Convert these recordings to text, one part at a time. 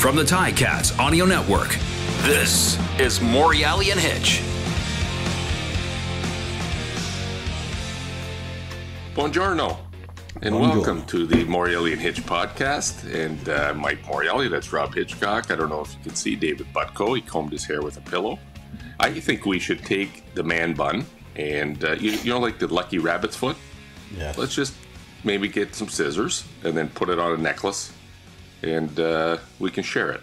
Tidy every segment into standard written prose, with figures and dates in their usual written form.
From the Ticats Audio Network, this is Morreale and Hitch. Buongiorno, and welcome to the Morreale and Hitch podcast. And Mike Morreale, that's Rob Hitchcock. I don't know if you can see David Butko. He combed his hair with a pillow. I think we should take the man bun and, you know, like the Lucky Rabbit's foot? Yeah. Let's just maybe get some scissors and then put it on a necklace, and we can share it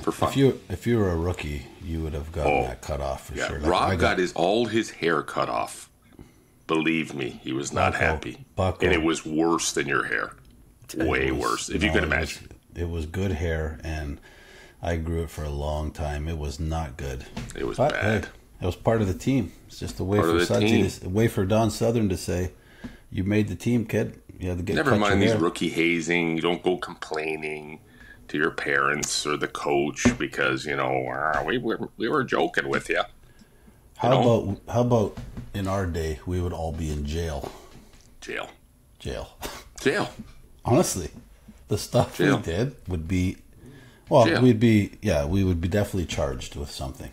for fun. If you were a rookie, you would have gotten that cut off for sure. Like, Rob got all his hair cut off. Believe me, he was not happy. And it was worse than your hair. Way worse, if you could imagine. It was good hair, and I grew it for a long time. It was not good. It was bad. Hey, it was part of the team. It's just a way for Don Southern to say, you made the team, kid. You had to get Never mind these rookie hazing. You don't go complaining to your parents or the coach because, you know, we were joking with you. How about in our day, we would all be in jail? Jail. Honestly, the stuff we did would be, jail. we would be definitely charged with something.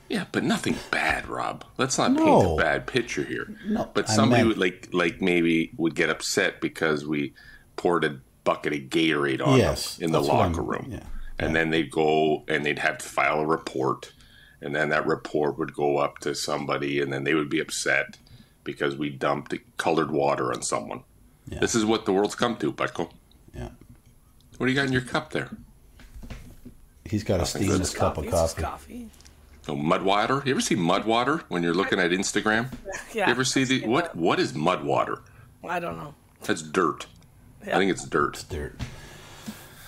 Yeah, but nothing bad, Rob. Let's not paint a bad picture here. No, but somebody would like maybe would get upset because we poured a bucket of Gatorade on them in the locker room. Yeah. And then they'd go and they'd have to file a report. And then that report would go up to somebody, and then they would be upset because we dumped colored water on someone. Yeah. This is what the world's come to, Butko. Yeah. What do you got in your cup there? He's got a steamed cup of coffee. Oh, mud water? You ever see mud water when you're looking at Instagram? Yeah. You ever see what is mud water? I don't know. That's dirt. Yeah. I think it's dirt. It's dirt.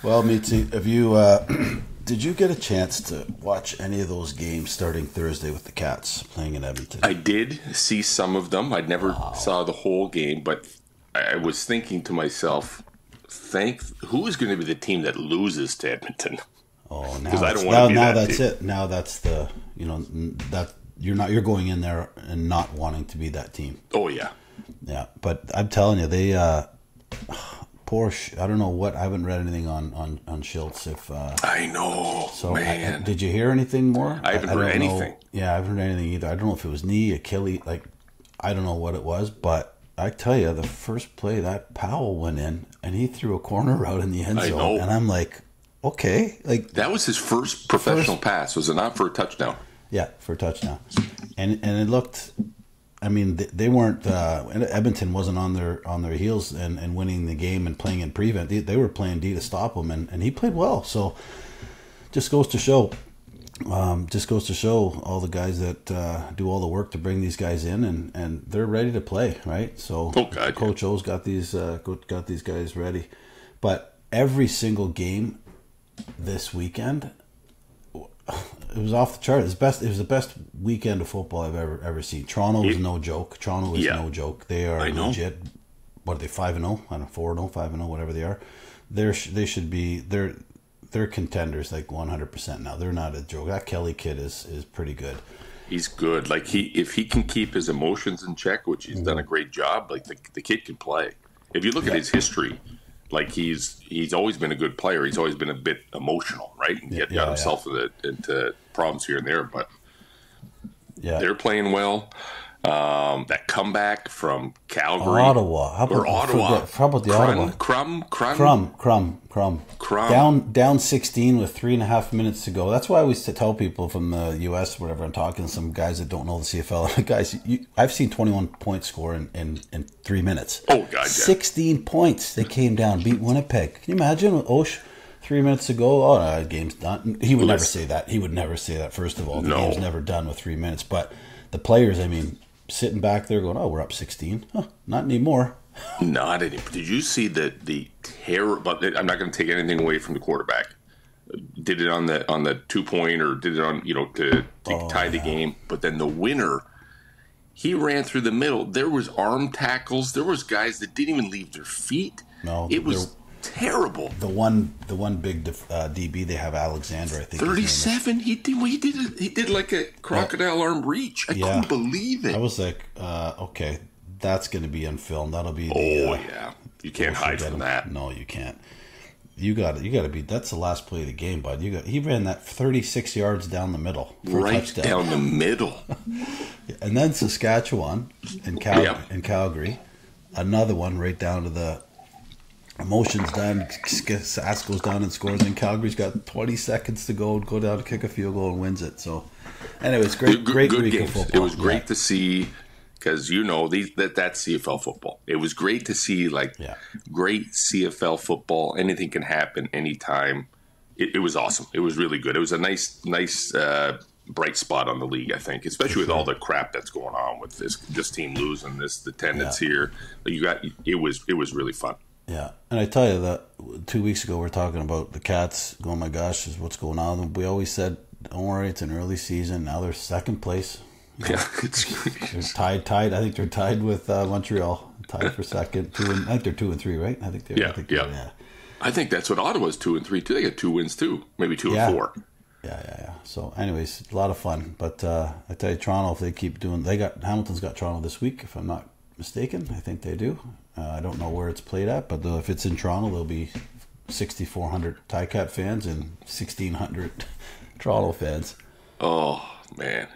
Well, Mitzi, did you get a chance to watch any of those games starting Thursday with the Cats playing in Edmonton? I did see some of them. I never saw the whole game, but I was thinking to myself, who is going to be the team that loses to Edmonton? Oh, now I don't want to be now that that's team. it. Now that's the that you're going in there and not wanting to be that team. Oh yeah, yeah. But I'm telling you, they I don't know what. I haven't read anything on Schultz. I know. So man, did you hear anything more? I haven't heard anything. Yeah, I haven't heard anything either. I don't know if it was knee, Achilles. Like I don't know what it was, but I tell you, the first play that Powell went in and he threw a corner route in the end zone, know. And I'm like, okay, like that was his first professional pass, was it not, for a touchdown? Yeah, for a touchdown, and it looked. I mean, they weren't. Edmonton wasn't on their heels and winning the game and playing in prevent. They were playing D to stop him, and he played well. So, just goes to show all the guys that do all the work to bring these guys in, and they're ready to play, right? So, Coach O's got these guys ready, but every single game this weekend, it was off the chart. It was the best weekend of football I've ever seen. Toronto was no joke. No joke. They are legit. What are they, 5-0? I don't know, 4-0, 5-0, whatever they are. They should be. They're contenders like 100% now. They're not a joke. That Kelly kid is pretty good. He's good. Like if he can keep his emotions in check, which he's done a great job. Like the kid can play. If you look at his history. Like he's always been a good player. He's always been a bit emotional, right? And got himself into problems here and there, but they're playing well. That comeback from Calgary, Ottawa. How about the Ottawa? Crumb. Down 16 with 3.5 minutes to go. That's why we tell people from the U.S. whatever. I'm talking to some guys that don't know the CFL. Guys, I've seen 21 points score in 3 minutes. Oh God, yeah. 16 points. They came down, beat Winnipeg. Can you imagine with Osh? 3 minutes to go. Oh, no, the game's done. He would never say that. First of all, the game's never done with 3 minutes. But the players, I mean, sitting back there going, "Oh, we're up 16." Huh, not anymore. Not anymore. Did you see the terror? But I'm not going to take anything away from the quarterback. Did it on the 2-point or did it on to tie the game. But then the winner, he ran through the middle. There was arm tackles. There was guys that didn't even leave their feet. No, it was terrible. The one big DB they have, Alexander, I think. 37. He did like a crocodile arm reach. I couldn't believe it. I was like, okay, that's going to be on film. That'll be yeah. You can't hide from that. No, you can't. you got to be. That's the last play of the game, bud. He ran that 36 yards down the middle, for right a touchdown. Down the middle. And then Saskatchewan and Calgary, another one right down to the emotions done. Sask goes down and scores, and Calgary's got 20 seconds to go down to kick a field goal and wins it. So, anyway, it's great good week games. of football. It was great to see. Because that's CFL football. It was great to see great CFL football. Anything can happen anytime. It was awesome. It was really good. It was a nice bright spot on the league, I think, especially with all the crap that's going on with this team losing, the attendance here. It was really fun. Yeah, and I tell you that 2 weeks ago we were talking about the Cats going, my gosh, is what's going on. We always said, don't worry, it's an early season. Now they're second place. Yeah, they're tied. I think they're tied with Montreal, tied for second. I think they're 2 and 3, right? I think they're. Yeah. I think that's what Ottawa's 2 and 3 too. They got 2 wins too, maybe 2 and 4. Yeah. So, anyways, a lot of fun. But I tell you, Toronto, if they keep doing, Hamilton's got Toronto this week, if I'm not mistaken. I think they do. I don't know where it's played at, but if it's in Toronto, there'll be 6,400 Ticat fans and 1,600 Toronto fans. Oh man,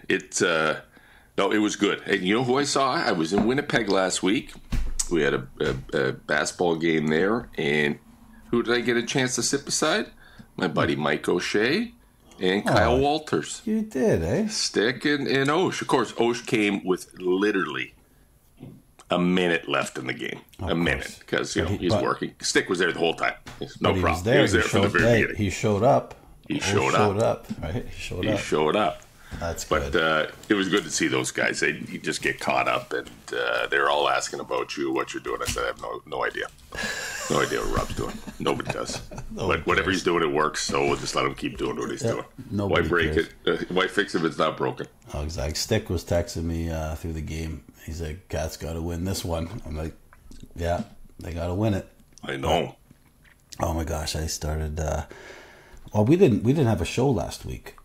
no, it was good. And you know who I saw? I was in Winnipeg last week. We had a basketball game there, and who did I get a chance to sit beside? My buddy Mike O'Shea and Kyle Walters. You did, eh? Stick and Osh. Of course, Osh came with literally a minute left in the game. A minute, because he's working. Stick was there the whole time. No problem. He was there from the very beginning. He showed up. He showed up. Right? He showed up. That's good. But it was good to see those guys. You just get caught up, and they're all asking about you, what you're doing. I said, I have no idea. No idea what Rob's doing. Nobody does. But whatever he's doing, it works, so we'll just let him keep doing what he's doing. Why break it? Why fix it if it's not broken? Oh, exactly. Stick was texting me through the game. He's like, Cat's got to win this one. I'm like, yeah, they got to win it. I know. Oh, my gosh. I started... well, we didn't have a show last week.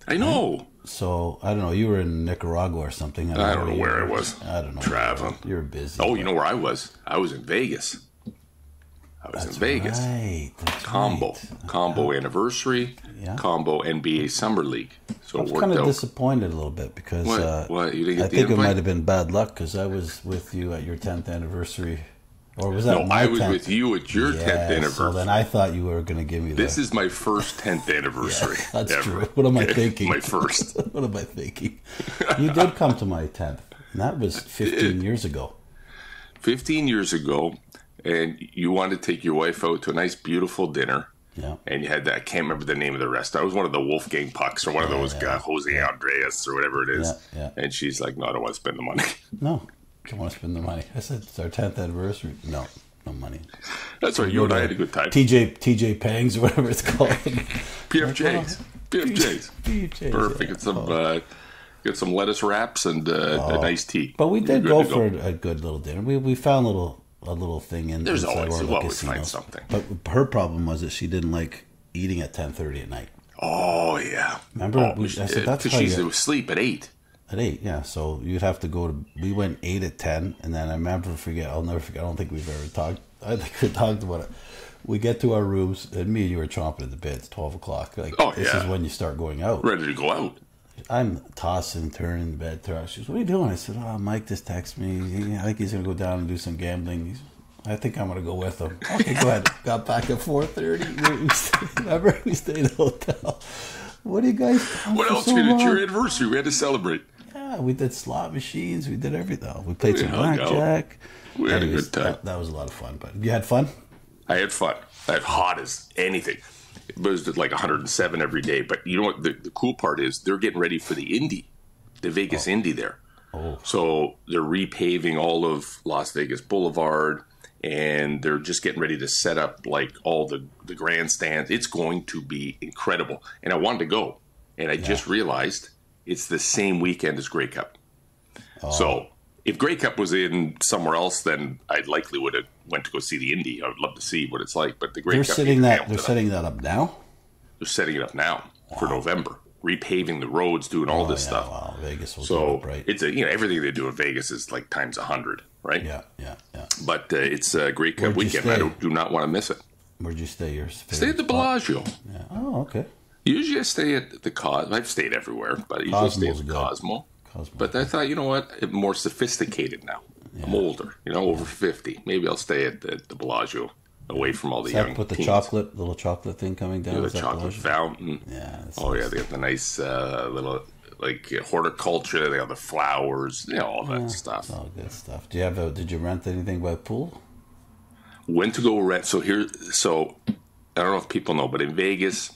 I know. So, I don't know. You were in Nicaragua or something. I don't know where I was. I don't know. Traveling. You're busy. Oh, you know where I was? I was in Vegas. That's in Vegas. Right. Combo anniversary. Yeah. Combo NBA Summer League. So I was kind of disappointed a little bit because what? You didn't get I think it might have been bad luck because I was with you at your 10th anniversary. Or was that I was 10th? With you at your 10th anniversary. So then I thought you were going to give me This is my first 10th anniversary. That's ever. true. What am I thinking? My first. What am I thinking? You did come to my 10th. And that was 15 years ago. 15 years ago. And you wanted to take your wife out to a nice, beautiful dinner. Yeah. And you had that, I can't remember the name of the restaurant. It was one of the Wolfgang Pucks or one of those Jose Andreas or whatever it is. Yeah. And she's like, no, I don't want to spend the money. No, don't want to spend the money. I said, it's our 10th anniversary. No money. That's right. You and I had a good time. TJ Pangs or whatever it's called. PFJs. Perfect. Yeah. Get some lettuce wraps and a nice tea. But we did go for a good little dinner. We found a little thing in. There's always find something. But her problem was that she didn't like eating at 10:30 at night. Oh yeah. Remember? I said that's because she's asleep at 8. At 8, yeah. So you'd have to go to. We went 8 at 10, and then I'll never forget. I don't think we've ever talked. I think we talked about it. We get to our rooms, and me and you were chomping at the bit. It's 12 o'clock. This is when you start going out. Ready to go out. I'm tossing, turning in bed. She goes, "What are you doing?" I said, Mike just texted me. I think he's going to go down and do some gambling. I think I'm going to go with him. Okay, go ahead. Got back at 4:30. Remember, we stayed at the hotel. What do you guys do? What else? It's your anniversary. We had to celebrate. Yeah, we did slot machines. We did everything. We played some blackjack. We had a good time. That was a lot of fun. But you had fun? I had fun. I had hot as anything. It was like 107 every day. But you know what? The cool part is they're getting ready for the Indy, the Vegas Indy there. Oh. So they're repaving all of Las Vegas Boulevard, and they're just getting ready to set up like all the grandstands. It's going to be incredible. And I wanted to go, and I just realized it's the same weekend as Grey Cup. Oh. So if Grey Cup was in somewhere else, then I likely would have went to go see the Indy. I would love to see what it's like. But the Grey Cup, they're setting that up now. They're setting it up now for November, repaving the roads, doing all this stuff. Wow, Vegas will do it, right? It's everything they do in Vegas is like times 100, right? Yeah. But it's a Grey Cup weekend. I do not want to miss it. Where'd you stay? Stay at the Bellagio. Yeah. Oh, okay. Usually I stay at the Cosmo. I've stayed everywhere, but I usually stay at the Cosmo. But I thought, you know what? I'm more sophisticated now. Yeah. I'm older, over 50. Maybe I'll stay at the Bellagio, away from all the young with the teens. little chocolate thing coming down. Yeah, the chocolate fountain. Yeah. Yeah, they got the nice little horticulture. They got the flowers, all that stuff. It's all good stuff. Did you rent anything by the pool? Went to go rent. So I don't know if people know, but in Vegas,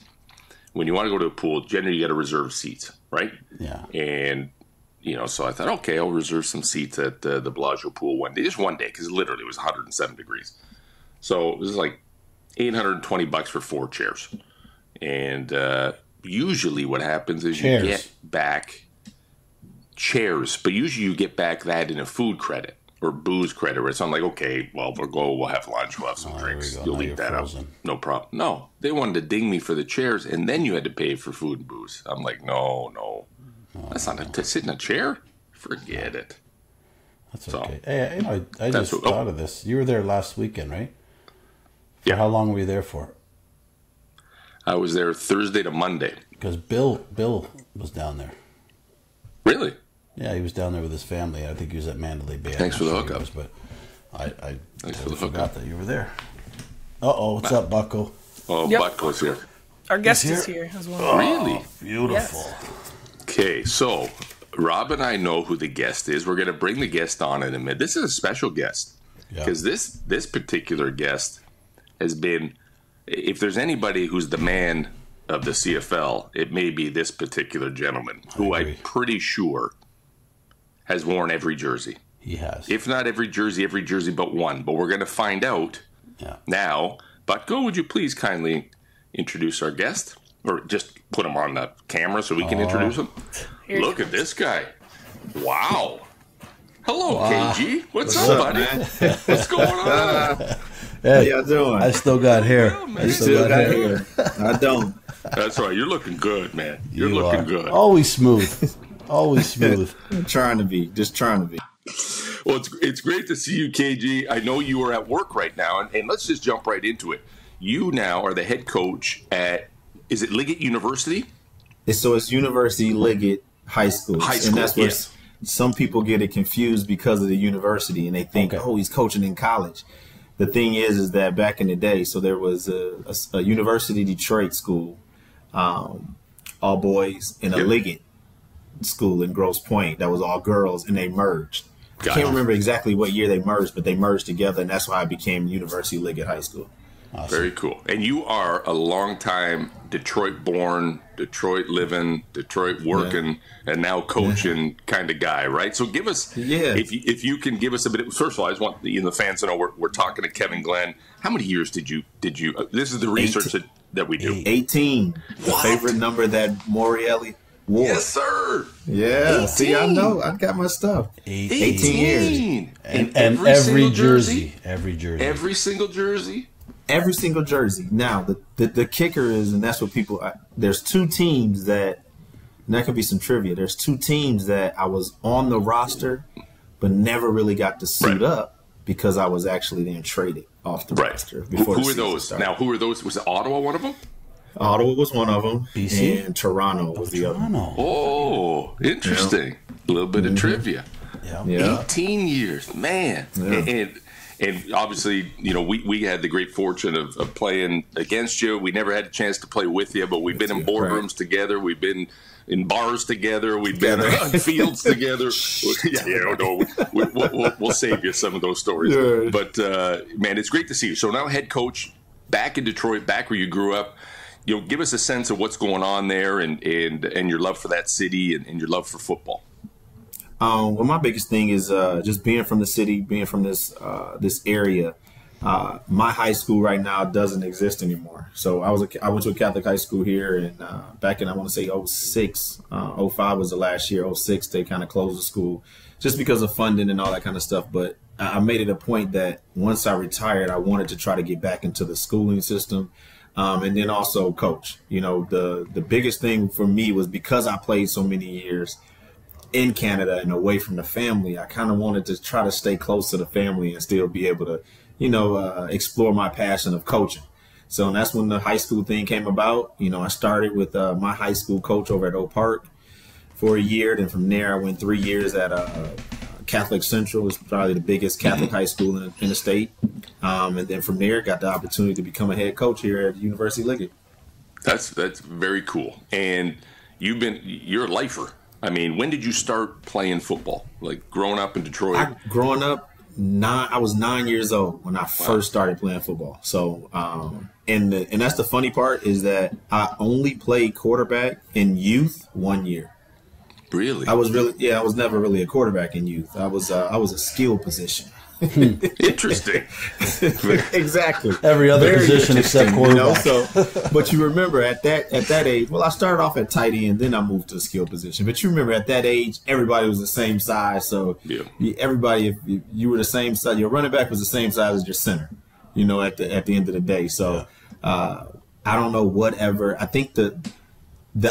when you want to go to a pool, generally you got to reserve seats, right? Yeah. And so I thought, okay, I'll reserve some seats at the Bellagio pool one day, just one day, because literally it was 107 degrees. So it was like $820 for 4 chairs. And usually what happens is you get back chairs, but usually you get back that in a food credit or booze credit, where it's not like, okay, well, we'll have lunch, we'll have some drinks. You'll eat that up. No problem. No, they wanted to ding me for the chairs, and then you had to pay for food and booze. I'm like, no. That's not to sit in a chair. Forget it. That's okay. Hey, I just thought of this. You were there last weekend, right? Yeah. How long were you there for? I was there Thursday to Monday. Because Bill was down there. Really? Yeah, he was down there with his family. I think he was at Mandalay Bay. Thanks for the hookup. But I forgot that you were there. What's up, Bucko? Oh, yep. Bucko's here. Our guest is here as well. Oh, really? Beautiful. Yes. Okay, so Rob and I know who the guest is. We're going to bring the guest on in a minute. This is a special guest because this particular guest has been, if there's anybody who's the man of the CFL, it may be this particular gentleman who I'm pretty sure has worn every jersey. He has. If not every jersey but one. But we're going to find out now. Butko, would you please kindly introduce our guest? Or just put him on the camera so we can introduce him? Look at this guy. Wow. Hello, KG. What's up, buddy? Man? What's going on? Hey, how y'all doing? I still got hair. Well, I still got hair. I don't. That's right. You're looking good, man. You're looking good. Always smooth. Always smooth. I'm trying to be. Just trying to be. Well, it's great to see you, KG. I know you are at work right now, and let's just jump right into it. You now are the head coach at, is it Liggett University? It's University Liggett High School. And that's where some people get it confused because of the university, and they think, he's coaching in college. The thing is that back in the day, so there was a University Detroit school, all boys, and a Liggett school in Grosse Pointe that was all girls, and they merged. I can't remember exactly what year they merged, but they merged together, and that's why it became University Liggett High School. Awesome. Very cool. And you are a longtime Detroit-born, Detroit-living, Detroit-working, and now coaching kind of guy, right? So give us, if you can give us a bit. First of all, I just want the fans to know we're talking to Kevin Glenn. How many years did you? This is the research that we do. 18. The favorite number that Morreale wore. Yes, sir. Yeah. 18. See, I know. I got my stuff. 18 years. And every jersey. Every single jersey. Every single jersey. Now, the kicker is, and that's what people, there's 2 teams that, and that could be some trivia. There's 2 teams that I was on the roster, but never really got to suit up because I was actually then traded off the roster. Before who are those? Started. Now, who are those? Was it Ottawa one of them? Ottawa was one of them. BC? And Toronto was the other. Oh, interesting. A little bit of trivia. Yeah. 18 years, man. Yeah. And obviously, we had the great fortune of playing against you. We never had a chance to play with you, but we've been in boardrooms together. We've been in bars together. We've been on fields together. We'll save you some of those stories. Yeah. But, man, it's great to see you. So now head coach back in Detroit, back where you grew up. Give us a sense of what's going on there and your love for that city and your love for football. Well, my biggest thing is just being from the city, being from this area. My high school right now doesn't exist anymore. So I went to a Catholic high school here, and back in, I want to say 06, 05 was the last year. 06 they kind of closed the school just because of funding and all that kind of stuff. But I made it a point that once I retired, I wanted to try to get back into the schooling system. And then also coach. The biggest thing for me was because I played so many years in Canada and away from the family, I kind of wanted to try to stay close to the family and still be able to, explore my passion of coaching. So and that's when the high school thing came about. You know, I started with my high school coach over at Oak Park for a year. Then from there, I went 3 years at Catholic Central. It's probably the biggest Catholic high school in the state. And then from there, got the opportunity to become a head coach here at the University of Liggett. That's very cool. And you're a lifer. I mean, when did you start playing football? Like growing up in Detroit? I was 9 years old when I first started playing football. So, and that's the funny part is that I only played quarterback in youth 1 year. Really? I was never really a quarterback in youth. I was a skill position. Interesting. Exactly. Every other position except quarterback. You know, but you remember at that age, well, I started off at tight end, then I moved to a skill position. But you remember at that age, everybody was the same size. So everybody, if you were the same size, your running back was the same size as your center, you know, at the end of the day. So I don't know whatever. I think the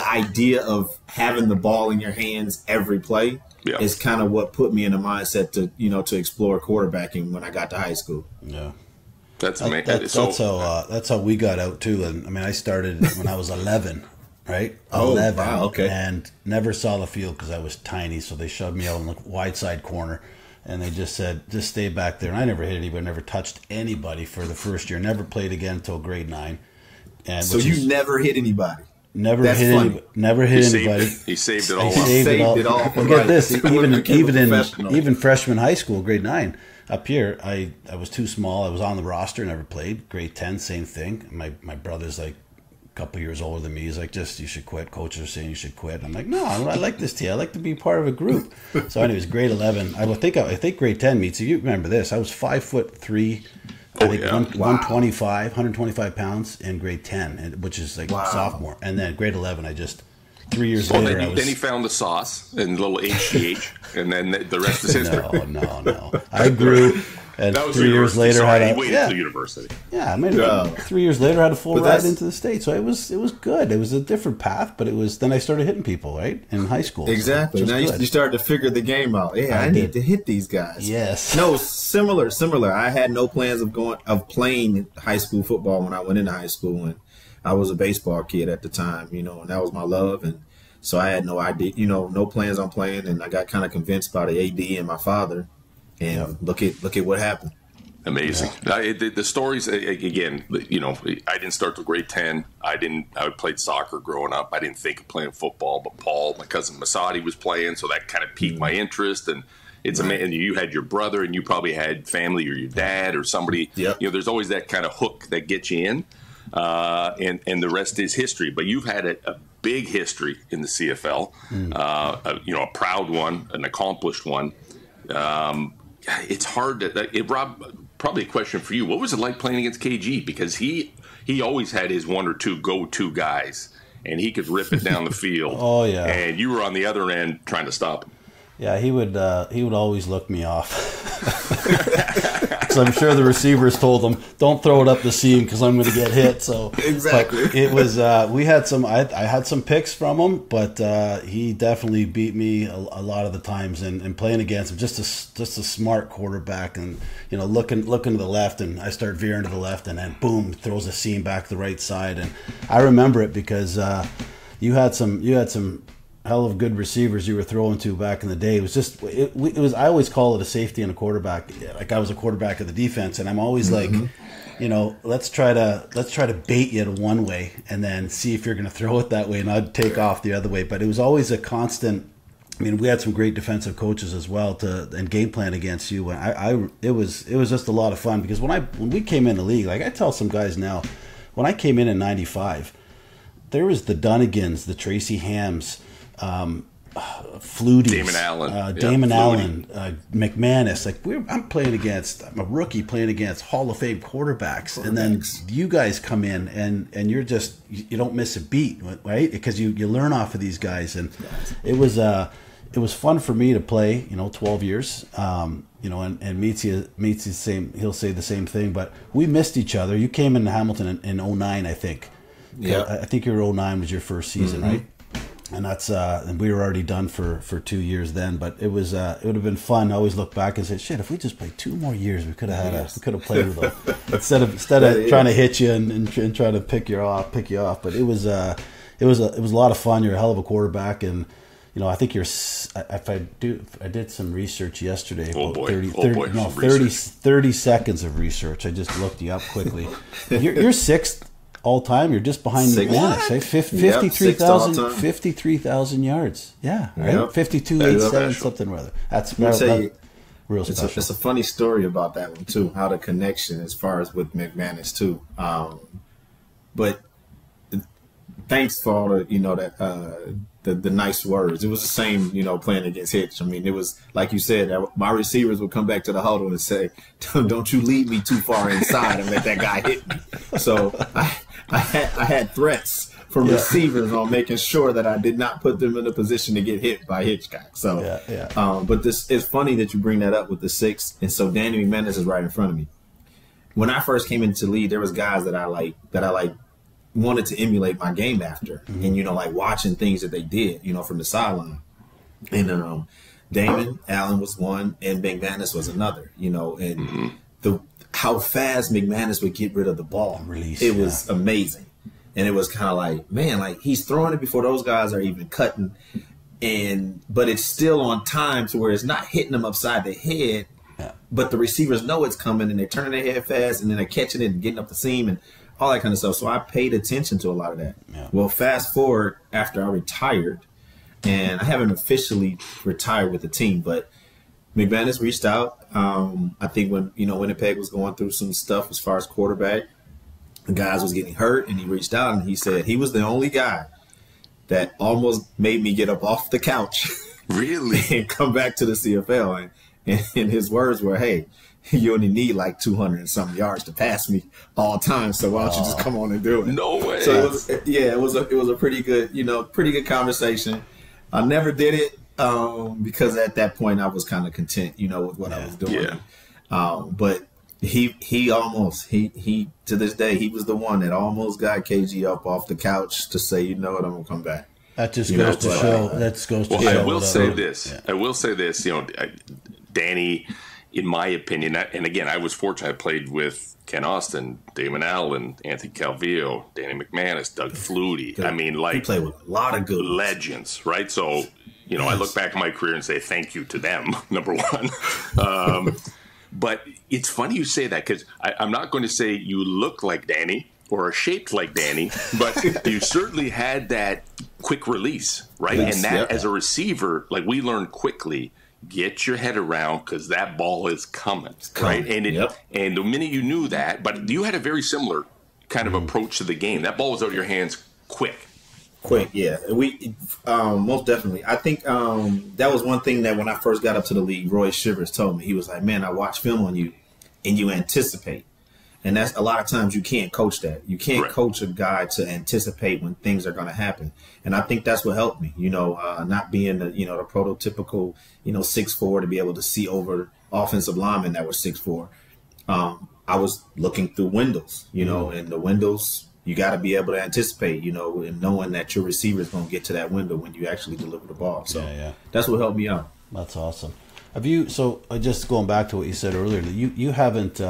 idea of having the ball in your hands every play is kind of what put me in the mindset to explore quarterbacking when I got to high school. Yeah, that's amazing. That's how we got out too. And I mean, I started when I was 11, right? Oh, 11, wow, okay. And never saw the field because I was tiny. So they shoved me out in the wide side corner, and they just said, "Just stay back there." And I never hit anybody, never touched anybody for the first year. Never played again until grade 9. And so you never hit anybody. Never hit anybody. He saved it all. He saved it all. Well, get this, even freshman high school, grade 9, up here, I was too small. I was on the roster, never played. Grade 10, same thing. My brother's like a couple years older than me. He's like, you should quit. Coaches are saying you should quit. I'm like, no, I like this team. I like to be part of a group. So anyways, grade 11. I think grade 10 meets. So you remember this? I was 5'3". I think 125 pounds in grade 10, which is like sophomore. And then grade 11, 3 years later. Then he found the sauce and a little HGH, and then the rest is history. No. I grew, and 3 years later, he waited to university. Yeah, I made it. 3 years later, I had a full ride into the States. So it was good. It was a different path, but then I started hitting people, right, in high school. Exactly. So now you started to figure the game out. Yeah, I need to hit these guys. Yes. No, similar. I had no plans of playing high school football when I went into high school, and I was a baseball kid at the time, you know, and that was my love, and so I had no idea, you know, no plans on playing, and I got kind of convinced by the AD and my father, and look at what happened. Amazing. Yeah. The stories, again, you know, I didn't start till grade 10. I played soccer growing up. I didn't think of playing football, but Paul, my cousin Masadi, was playing, so that kind of piqued my interest. And it's amazing. You had your brother, and you probably had family or your dad or somebody. Yep. You know, there's always that kind of hook that gets you in, and the rest is history. But you've had a big history in the CFL, you know, a proud one, an accomplished one. It's hard to Rob, probably a question for you. What was it like playing against KG? Because he always had his one or two go-to guys, and he could rip it down the field. Oh yeah, and you were on the other end trying to stop him. Yeah, he would always look me off. So I'm sure the receivers told him, "Don't throw it up the seam because I'm going to get hit." So exactly, but it was. We had some. I had some picks from him, but he definitely beat me a lot of the times. And playing against him, just a smart quarterback, and you know, looking to the left, and I start veering to the left, and then boom, throws a seam back the right side. And I remember it because you had some hell of good receivers you were throwing to back in the day. It was I always call it a safety and a quarterback. Like I was a quarterback of the defense, and I'm always like, you know, let's try to bait you to one way and then see if you're going to throw it that way, and I'd take off the other way. But it was always a constant. I mean, we had some great defensive coaches as well and game plan against you. And it was just a lot of fun because when we came in the league, like I tell some guys now, when I came in '95, there was the Dunnigans, the Tracy Hams, Fluties, Damon Allen, McManus. Like I'm playing against, I'm a rookie playing against Hall of Fame quarterbacks, and then you guys come in and you're just you don't miss a beat, right? Because you learn off of these guys, and it was fun for me to play. You know, 12 years. You know, and Meetsy the same. He'll say the same thing, but we missed each other. You came into Hamilton in 09, I think. Yeah, I think your 09 was your first season, right? And that's and we were already done for 2 years then. But it was it would have been fun. I always look back and say, shit, if we just played 2 more years, we could have we could have played with them instead of trying to hit you and try to pick you off. But it was a lot of fun. You're a hell of a quarterback, and you know, I think I did some research yesterday. Oh boy. 30 seconds of research. I just looked you up quickly. You're sixth all time. You're just behind McManus, right? 53,000 yards. Yeah, right. Yep. 52.87 something rather. That's real special. It's a funny story about that one too. How the connection, as far as with McManus too. But thanks for all the the nice words. It was the same, playing against Hitch. I mean, it was like you said. My receivers would come back to the huddle and say, "Don't you lead me too far inside and let that guy hit me." So I had threats from receivers on making sure that I did not put them in a position to get hit by Hitchcock. So, but this is funny that you bring that up with the 6. And so Danny McManus is right in front of me. When I first came into the league, there was guys that I wanted to emulate my game after, and like watching things that they did, from the sideline. And Damon Allen was one, and McManus was another. And how fast McManus would get rid of the ball, it was amazing. And it was kind of like, man, like he's throwing it before those guys are even cutting, but it's still on time to where it's not hitting them upside the head, but the receivers know it's coming and they're turning their head fast and then they're catching it and getting up the seam and all that kind of stuff. So I paid attention to a lot of that. Yeah. Well, fast forward after I retired, and I haven't officially retired with the team, but McManus reached out. I think when, Winnipeg was going through some stuff as far as quarterback, the guys was getting hurt, and he reached out and he said he was the only guy that almost made me get up off the couch. Really? And come back to the CFL. And his words were, hey, you only need like 200 and something yards to pass me all time. So why don't you just come on and do it? No way. So it was a pretty good conversation. I never did it because at that point I was kind of content, with what I was doing. Yeah. But he almost to this day, he was the one that almost got KG up off the couch to say, you know what, I'm gonna come back. That just goes to show. I will say this. I will say this. Danny, in my opinion, and again, I was fortunate. I played with Ken Austin, Damon Allen, Anthony Calvillo, Danny McManus, Doug Flutie. I mean, he played with a lot of good legends, right? So, I look back at my career and say thank you to them, number one. But it's funny you say that because I'm not going to say you look like Danny or are shaped like Danny, but you certainly had that quick release, right? Yes, and that as a receiver, like we learned quickly, get your head around because that ball is coming, right? And and the minute you knew that, but you had a very similar kind of approach to the game. That ball was out of your hands quick. Yeah. We most definitely. I think that was one thing that when I first got up to the league, Roy Shivers told me. He was like, man, I watch film on you and you anticipate. And that's a lot of times you can't coach that. You can't coach a guy to anticipate when things are going to happen. And I think that's what helped me, not being the prototypical, 6'4" to be able to see over offensive linemen that were 6'4". I was looking through windows, and the windows, you got to be able to anticipate, and knowing that your receiver is going to get to that window when you actually deliver the ball. So that's what helped me out. That's awesome. So just going back to what you said earlier, you haven't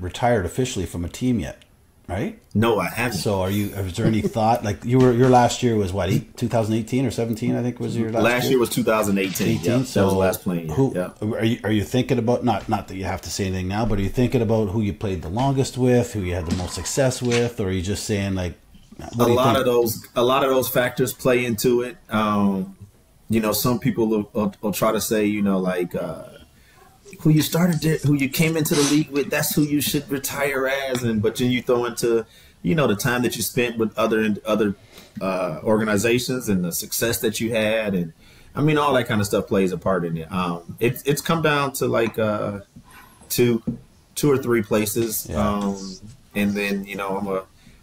retired officially from a team yet, right? No, I haven't. So is there any thought, like your last year was what, 2018 or 17, I think was your last year? Last year was 2018. Yep, so that was the last playing year. Are you thinking about, not that you have to say anything now, but are you thinking about who you played the longest with, who you had the most success with, or are you just saying like, a lot of those factors play into it. Some people will try to say, who you came into the league with, that's who you should retire as, but then you throw into, the time that you spent with other organizations and the success that you had, and I mean all that kind of stuff plays a part in it. It's come down to like two or three places, and then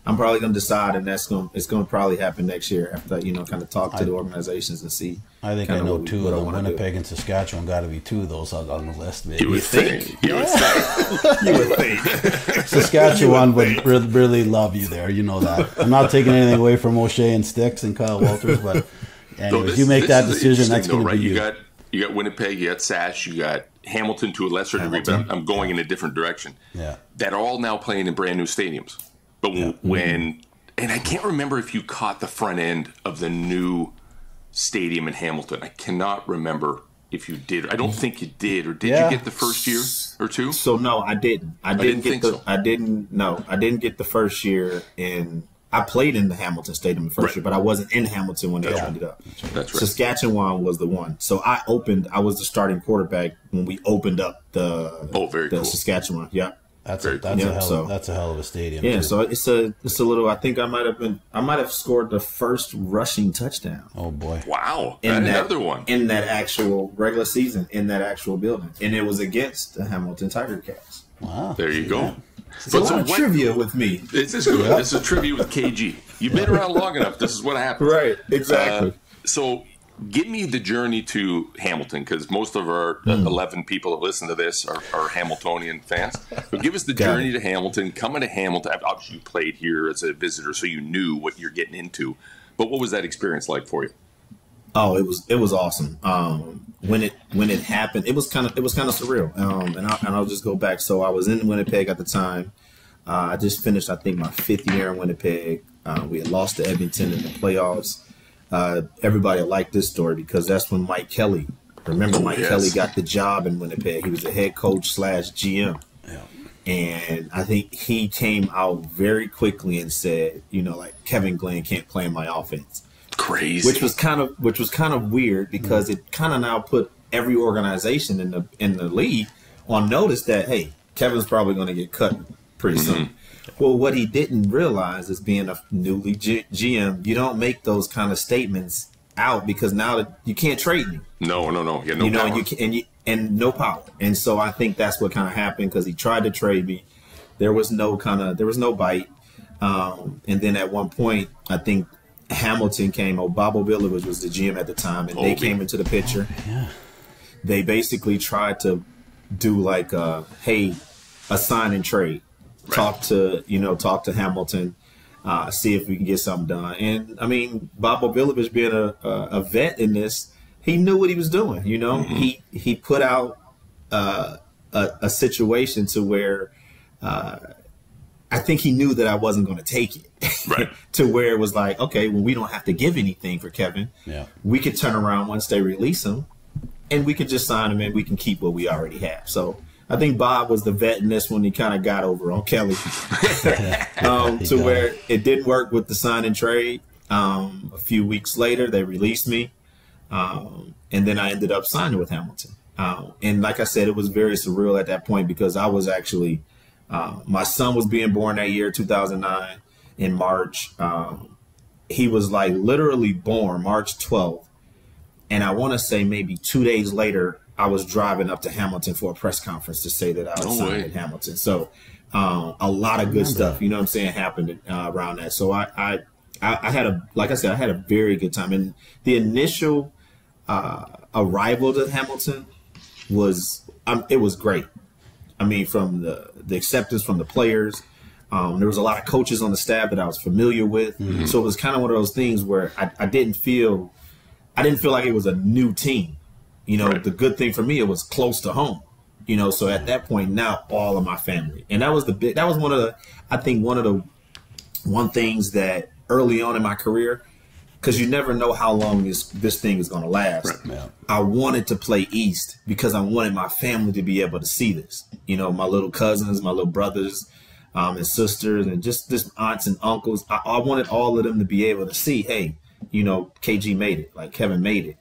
I'm probably going to decide, and it's going to probably happen next year after kind of talk to the organizations and see. I think I know two of them. Winnipeg and Saskatchewan got to be two of those on the list. Maybe. You would think. You would think. Saskatchewan would really love you there. You know that. I'm not taking anything away from O'Shea and Sticks and Kyle Walters, but anyways, you make that decision. That's going to be you. You got Winnipeg, you got Sash, you got Hamilton to a lesser degree, but I'm going in a different direction. Yeah, that are all now playing in brand new stadiums. But when and I can't remember if you caught the front end of the new stadium in Hamilton. I cannot remember if you did. I don't think you did, or did you get the first year or two? So no, I didn't. I didn't get the first year in. I played in the Hamilton Stadium the first year, but I wasn't in Hamilton when they opened it up. That's right. Saskatchewan was the one. So I was the starting quarterback when we opened up the cool. Saskatchewan. Yeah. That's a hell of a stadium. Yeah, too. so it's a little. I think I might have scored the first rushing touchdown. Oh boy! Wow, another one in that actual regular season in that actual building, and it was against the Hamilton Tiger Cats. Wow, there you go. It's a lot of trivia with me. This is good. This is trivia with KG. You've been around long enough. This is what happens. Right. Exactly. So. Give me the journey to Hamilton, because most of our 11 people that listen to this are Hamiltonian fans. But give us the journey to Hamilton, coming to Hamilton. Obviously, you played here as a visitor, so you knew what you're getting into. But what was that experience like for you? Oh, it was awesome. When it happened, it was kind of surreal. And I'll just go back. So I was in Winnipeg at the time. I just finished, I think, my 5th year in Winnipeg. We had lost to Edmonton in the playoffs. Everybody liked this story because that's when Mike Kelly Kelly got the job in Winnipeg. He was the head coach / GM. Yeah. And I think he came out very quickly and said, Kevin Glenn can't play in my offense. Crazy. Which was kind of weird because it kind of now put every organization in the league on notice that, hey, Kevin's probably going to get cut pretty soon. Well, what he didn't realize is being a newly GM, you don't make those kind of statements out because now that you can't trade me. No. You have no power. And no power. And so I think that's what kind of happened because he tried to trade me. There was no bite. And then at one point, I think Hamilton came. Bob O'Billovich was the GM at the time, and they came into the picture. They basically tried to do like a sign and trade. Right. Talk to Hamilton, see if we can get something done. And I mean, Bob O'Billovich being a vet in this, he knew what he was doing. He put out a situation to where I think he knew that I wasn't going to take it. Right. To where it was like, okay, well, we don't have to give anything for Kevin. Yeah. We could turn around once they release him, and we could just sign him and we can keep what we already have. So. I think Bob was the vet in this one. He kind of got over on Kelly to where it didn't work with the sign and trade. A few weeks later, they released me, and then I ended up signing with Hamilton. And like I said, it was very surreal at that point because I was actually my son was being born that year, 2009, in March. He was like literally born March 12th. And I want to say maybe 2 days later, I was driving up to Hamilton for a press conference to say that I was signed in Hamilton. So a lot of good stuff, happened around that. So I had a very good time. And the initial arrival to Hamilton was great. I mean, from the acceptance from the players, there was a lot of coaches on the staff that I was familiar with. Mm-hmm. So it was kind of one of those things where I didn't feel like it was a new team. Right. The good thing for me, it was close to home. So at that point, now all of my family, and that was one things that early on in my career, because you never know how long this thing is going to last. Right. Yeah. I wanted to play East because I wanted my family to be able to see this. My little cousins, my little brothers, and sisters, and just aunts and uncles. I wanted all of them to be able to see, hey, KG made it, like Kevin made it,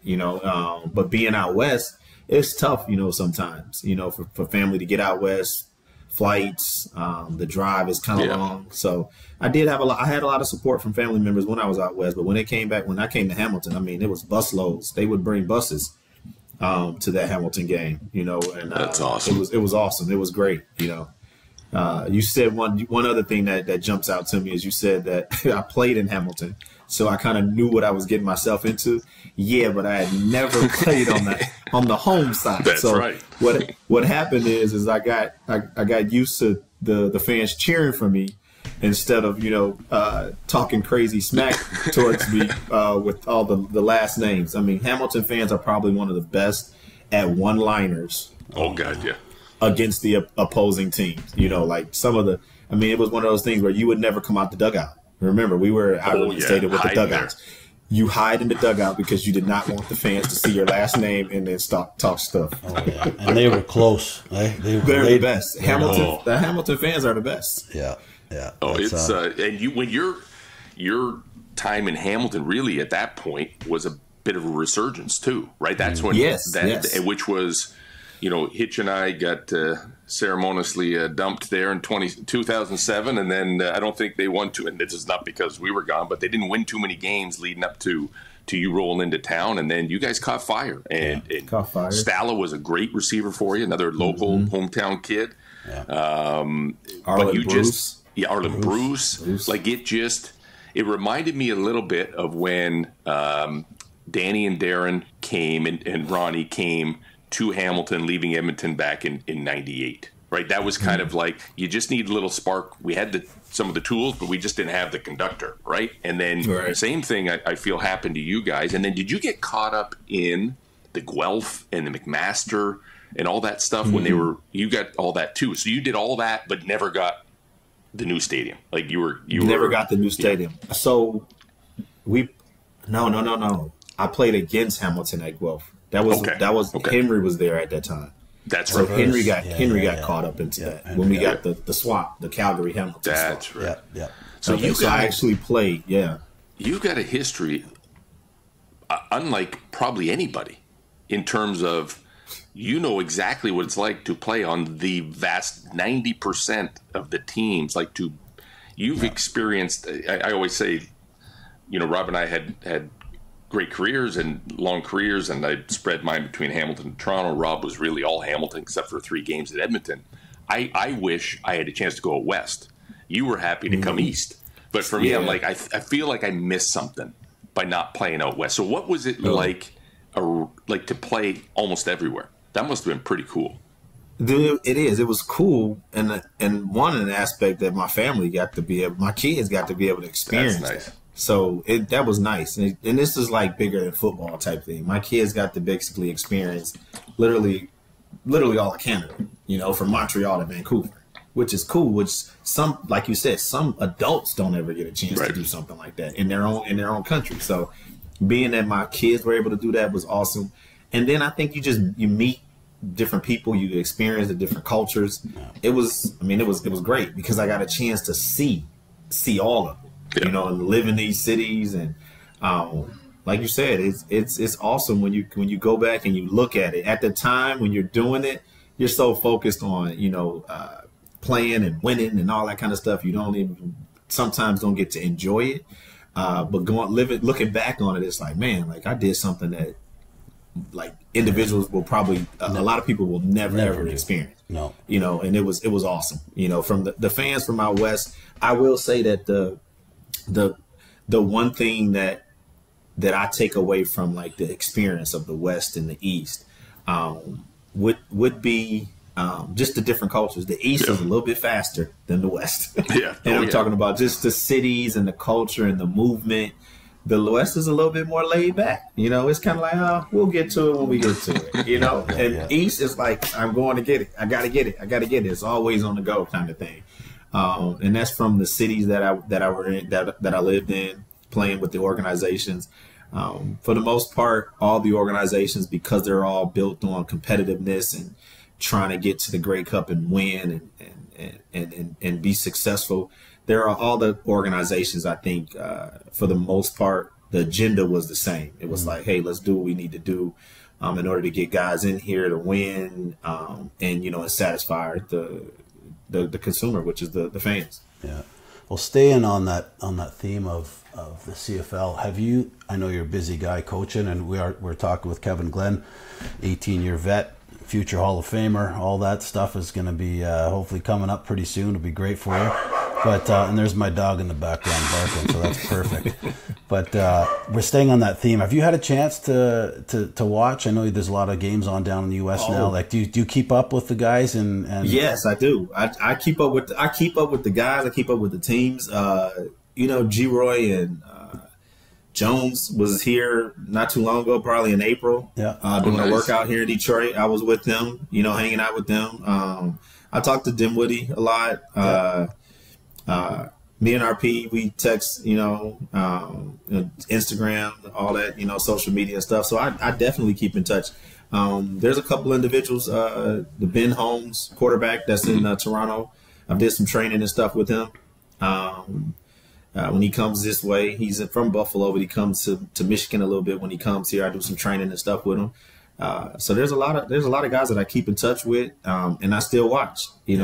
but being out West, it's tough, sometimes, for family to get out West, flights, the drive is kind of long. So I had a lot of support from family members when I was out West, but when I came to Hamilton, I mean, it was bus loads. They would bring buses, to that Hamilton game, and that's awesome. It was awesome. It was great, You said one other thing that jumps out to me is you said that I played in Hamilton, so I kind of knew what I was getting myself into. Yeah, but I had never played on the home side. That's so right. What happened is I got used to the fans cheering for me instead of talking crazy smack towards me with all the last names. I mean, Hamilton fans are probably one of the best at one-liners. Oh God, yeah. Against the opposing teams, like some of the. I mean, it was one of those things where you would never come out the dugout. Remember, we were at Ireland Stadium with the dugouts. There. You hide in the dugout because you did not want the fans to see your last name and then talk stuff. Oh, yeah. And they were close. They're the best. The Hamilton fans are the best. Yeah, yeah. Oh, it's and when your time in Hamilton really at that point was a bit of a resurgence too, right? That's when which was. Hitch and I got ceremoniously dumped there in 2007, and then I don't think they won and this is not because we were gone, but they didn't win too many games leading up to you rolling into town, and then you guys caught fire. And Stala was a great receiver for you, another local hometown kid. Yeah. Arlen Bruce. Like it reminded me a little bit of when Danny and Darren came and Ronnie came to Hamilton, leaving Edmonton back in 98, right? That was kind of like, you just need a little spark. We had some of the tools, but we just didn't have the conductor, right? And then same thing I feel happened to you guys. And then did you get caught up in the Guelph and the McMaster and all that stuff when you got all that too? So you did all that, but never got the new stadium. Like you never got the new stadium. Yeah. So no. I played against Hamilton at Guelph. That was Henry was there at that time. That's so right. Henry got caught up into that when we got the swap, the Calgary Hamilton. That's swap. right. Yeah. So I actually played. Yeah. You got a history, unlike probably anybody, in terms of exactly what it's like to play on the vast 90% of the teams. You've experienced. I always say, Rob and I had great careers and long careers, and I spread mine between Hamilton and Toronto. Rob was really all Hamilton except for 3 games at Edmonton. I wish I had a chance to go west. You were happy to come east. But for me, I'm like, I feel like I missed something by not playing out west. So what was it like to play almost everywhere? That must have been pretty cool. Dude, it is. It was cool, and one aspect that my family my kids got to be able to experience. That's nice. That. So that was nice. And this is like bigger than football type thing. My kids got to basically experience literally all of Canada, from Montreal to Vancouver, which is cool, which some, like you said, some adults don't ever get a chance to do something like that in their own country. So being that my kids were able to do that was awesome. And then I think you meet different people, you experience the different cultures. It was great because I got a chance to see all of it. And live in these cities, and like you said, it's awesome when you go back and you look at it. At the time when you're doing it, you're so focused on playing and winning and all that kind of stuff. You sometimes don't get to enjoy it. But looking back on it, it's like, man, like I did something that like individuals will probably a lot of people will never ever experience. No, and it was awesome. From the fans from out west, I will say that the one thing that I take away from like the experience of the West and the East would be just the different cultures. The East is a little bit faster than the West. And I'm talking about just the cities and the culture and the movement. The West is a little bit more laid back. It's kind of like, we'll get to it when we get to it. East is like, I'm going to get it. I got to get it. It's always on the go kind of thing. And that's from the cities that I lived in, playing with the organizations. For the most part, all the organizations, because they're all built on competitiveness and trying to get to the Grey Cup and win and be successful. There are all the organizations, I think, for the most part, the agenda was the same. It was like, hey, let's do what we need to do in order to get guys in here to win and satisfy the consumer, which is the fans. Yeah. Well, staying on that theme of the CFL, I know you're a busy guy coaching, and we're talking with Kevin Glenn, 18-year vet, future Hall of Famer. All that stuff is going to be hopefully coming up pretty soon. It'll be great for you. But and there's my dog in the background barking, so that's perfect. But we're staying on that theme. Have you had a chance to watch? I know there's a lot of games on down in the U.S. now. Like, do you keep up with the guys? And yes, I do. I keep up with the guys. I keep up with the teams. G-Roy and Jones was here not too long ago, probably in April. Yeah, doing a workout here in Detroit. I was with them, hanging out with them. I talked to Dimwitty a lot. Me and RP, we text, Instagram, all that, social media stuff. So I definitely keep in touch. There's a couple individuals, the Ben Holmes quarterback that's in Toronto. I did some training and stuff with him. When he comes this way, he's from Buffalo, but he comes to Michigan a little bit. When he comes here, I do some training and stuff with him. So there's a lot of guys that I keep in touch with, and I still watch. The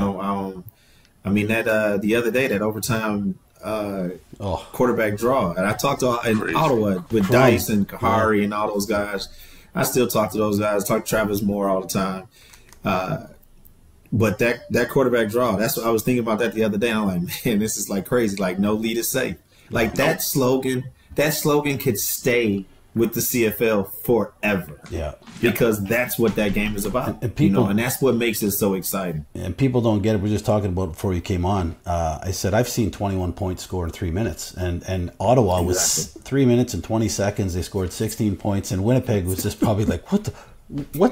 other day, that overtime quarterback draw, and I talked to in Ottawa with Dice and Kahari and all those guys. I still talk to those guys. Talk to Travis Moore all the time. But that quarterback draw, that's what I was thinking about that the other day. I'm like, man, this is like crazy. Like, no lead is safe. Like that slogan could stay with the CFL forever. Yeah. Because that's what that game is about. And people, and that's what makes it so exciting. And people don't get it. We're just talking about before you came on. I said, I've seen 21 points scored in 3 minutes. And Ottawa was 3 minutes and 20 seconds. They scored 16 points. And Winnipeg was just probably like, what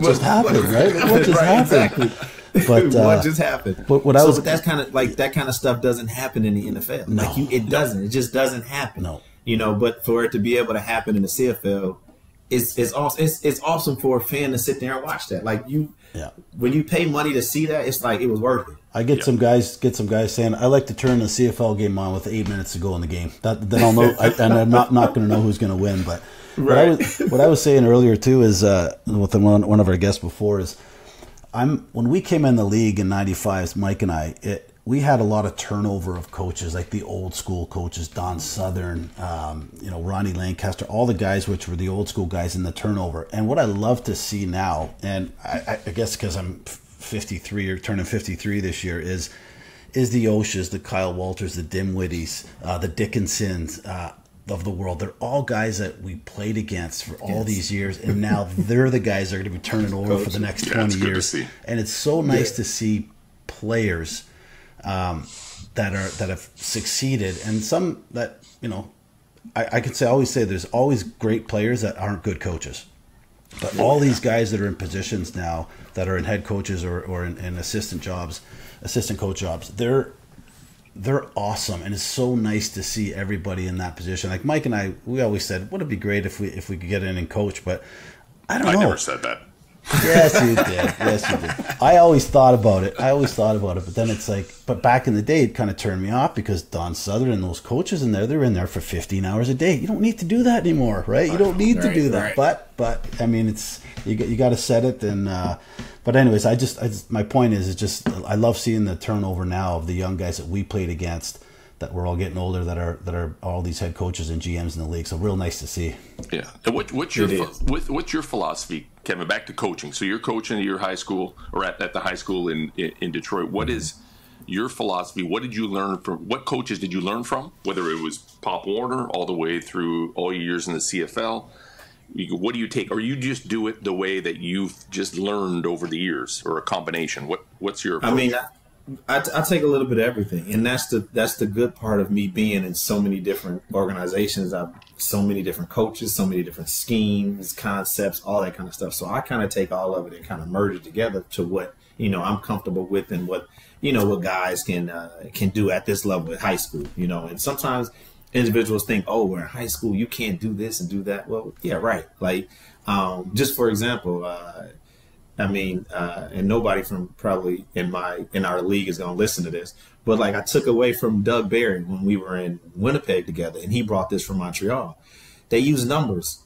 just happened, right? What just happened? Exactly. But what just happened? But that's kind of like that kind of stuff doesn't happen in the NFL. No, it doesn't. It just doesn't happen. No. But for it to be able to happen in the CFL, it's awesome for a fan to sit there and watch that. Like when you pay money to see that, it's like it was worth it. I get some guys saying, I like to turn the CFL game on with 8 minutes to go in the game. Then I'll know, and I'm not going to know who's going to win. But right. what I was saying earlier too is with one of our guests before is, when we came in the league in '95, Mike and I, we had a lot of turnover of coaches, like the old school coaches, Don Southern, Ronnie Lancaster, all the guys which were the old school guys in the turnover. And what I love to see now, and I guess because I'm 53 or turning 53 this year, is the Oshas, the Kyle Walters, the Dimwitties, the Dickinsons of the world. They're all guys that we played against for all these years, and now they're the guys that are going to be turning over for the next 20 years. And it's so nice to see players that have succeeded, and some that I could always say there's always great players that aren't good coaches, but all these guys that are in positions now that are in head coaches or in assistant coach jobs, they're awesome, and it's so nice to see everybody in that position. Like Mike and I, we always said, would it be great if we could get in and coach? But I don't know. I never said that. Yes, you did. Yes, you did. I always thought about it. But then it's like, but back in the day, it kind of turned me off because Don Southern and those coaches in there, they're in there for 15 hours a day. You don't need to do that anymore, right? You don't need to do that. Right. But I mean, it's you got to set it. And but anyways, I just my point is, I love seeing the turnover now of the young guys that we played against, that we're all getting older, that are all these head coaches and GMs in the league. So real nice to see. Yeah. And what's your philosophy, Kevin? Back to coaching. So you're coaching at your high school, or at the high school in Detroit. What is your philosophy? What did you learn from? What coaches did you learn from? Whether it was Pop Warner all the way through all your years in the CFL. What do you take? Or you just do it the way that you've just learned over the years, or a combination? What's your approach? I mean, I take a little bit of everything, and that's the good part of me being in so many different organizations. I've so many different coaches, so many different schemes, concepts, all that kind of stuff. So I kind of take all of it and kind of merge it together to what I'm comfortable with, and what what guys can do at this level at high school. And sometimes individuals think, oh, we're in high school, you can't do this and do that. Well, yeah, right. Like, just for example, and nobody from probably in our league is going to listen to this, but like I took away from Doug Barry when we were in Winnipeg together, and he brought this from Montreal. They use numbers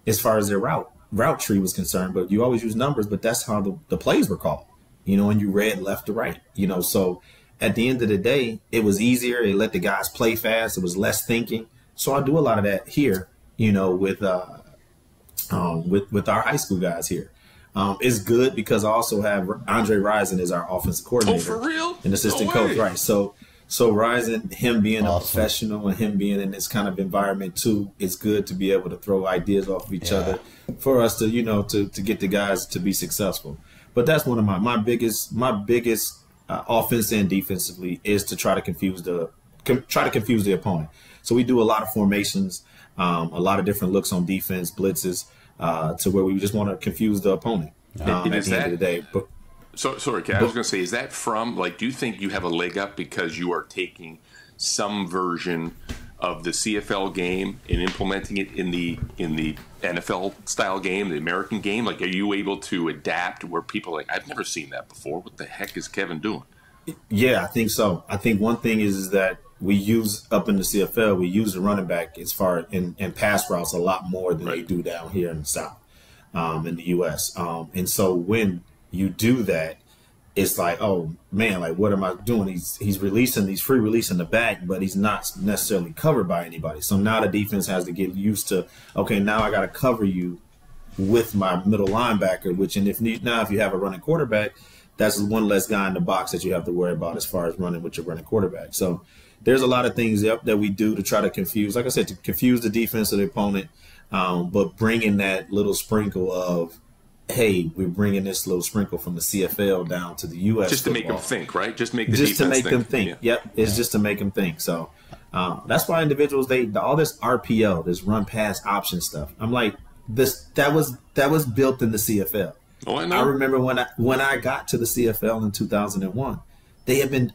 as far as their route tree was concerned, but you always use numbers, but that's how the plays were called, and you read left to right, so at the end of the day, it was easier. It let the guys play fast. It was less thinking. So I do a lot of that here, with our high school guys here. It's good because I also have Andre Rison as our offensive coordinator. Oh, for real? An assistant coach, right? So Rison, him being a professional and him being in this kind of environment too, it's good to be able to throw ideas off of each other for us to, to get the guys to be successful. But that's one of my biggest offense and defensively is to try to confuse the opponent. So we do a lot of formations, a lot of different looks on defense, blitzes, to where we just want to confuse the opponent at the end of the day. But, sorry, Kat, I was going to say, is that from, do you think you have a leg up because you are taking some version of the CFL game and implementing it in the NFL style game, the American game? Are you able to adapt where people are like, I've never seen that before. What the heck is Kevin doing? Yeah, I think so. I think one thing is that we use up in the CFL, we use the running back as far in pass routes a lot more than they do down here in the South, in the U.S. And so when you do that, it's like, oh man, what am I doing? He's free releasing the back, but he's not necessarily covered by anybody. So now the defense has to get used to, okay, now I got to cover you with my middle linebacker, if you have a running quarterback, that's one less guy in the box that you have to worry about as far as running with your running quarterback. So there's a lot of things that we do to try to confuse, like I said, to confuse the defense of the opponent, but bringing that little sprinkle of, hey, we're bringing this little sprinkle from the CFL down to the U.S. Just to make them think, right? Just make the just defense to make them think. Yeah. Yep, it's just to make them think. So that's why individuals, all this RPO, this run pass option stuff. I'm like, that was built in the CFL. Oh, I know. I remember when I got to the CFL in 2001,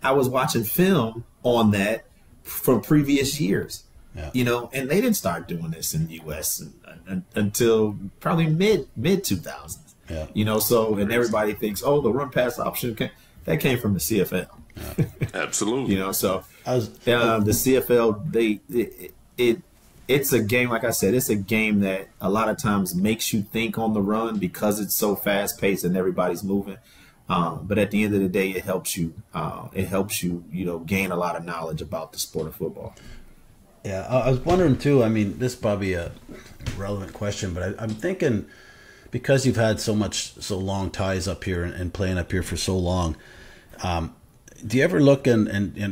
I was watching film on that from previous years. Yeah. And they didn't start doing this in the U.S. until probably mid 2000s. Yeah. So and everybody thinks, oh, the run pass option that came from the CFL. Yeah. Absolutely. So the CFL, it's a game, like I said, it's a game that a lot of times makes you think on the run because it's so fast paced and everybody's moving. But at the end of the day, it helps you. Gain a lot of knowledge about the sport of football. Yeah, I was wondering too. I mean, this is probably a relevant question, but I'm thinking because you've had so long ties up here and playing up here for so long. Do you ever look and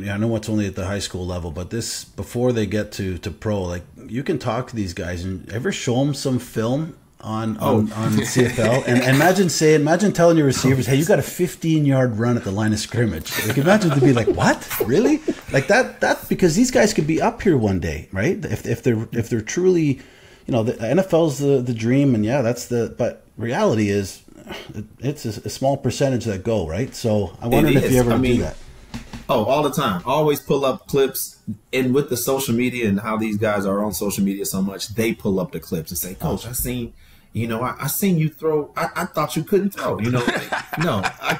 I know it's only at the high school level, but this before they get to pro, you can talk to these guys and ever show them some film on CFL and imagine telling your receivers, hey, you got a 15-yard run at the line of scrimmage. Imagine to be like, what, really? That because these guys could be up here one day, right? If they're truly, the NFL's the dream, and but reality is it's a small percentage that go, right? So I wondered if you ever do that. Oh, all the time. Always pull up clips, and with the social media and how these guys are on social media so much, they pull up the clips and say, Coach, I seen you throw. I thought you couldn't throw. No, I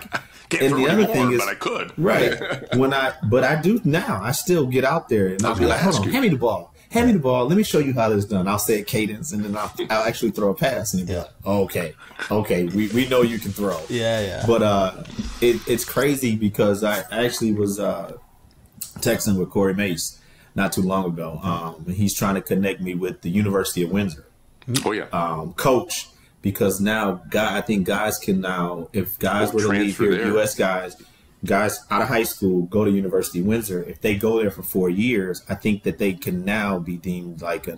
can't throw anymore, but I could. Right. But I do now. I still get out there and I'll be like, hold on, hand me the ball. Hand me the ball. Let me show you how this is done. I'll say a cadence, and then I'll actually throw a pass. And they'll be like, okay, we know you can throw. Yeah. But it's crazy because I actually was texting with Corey Mace not too long ago. He's trying to connect me with the University of Windsor. Oh, yeah. Coach, because now I think guys can now, if guys were to leave here, there. U.S. guys out of high school go to University of Windsor, if they go there for 4 years, I think that they can now be deemed like a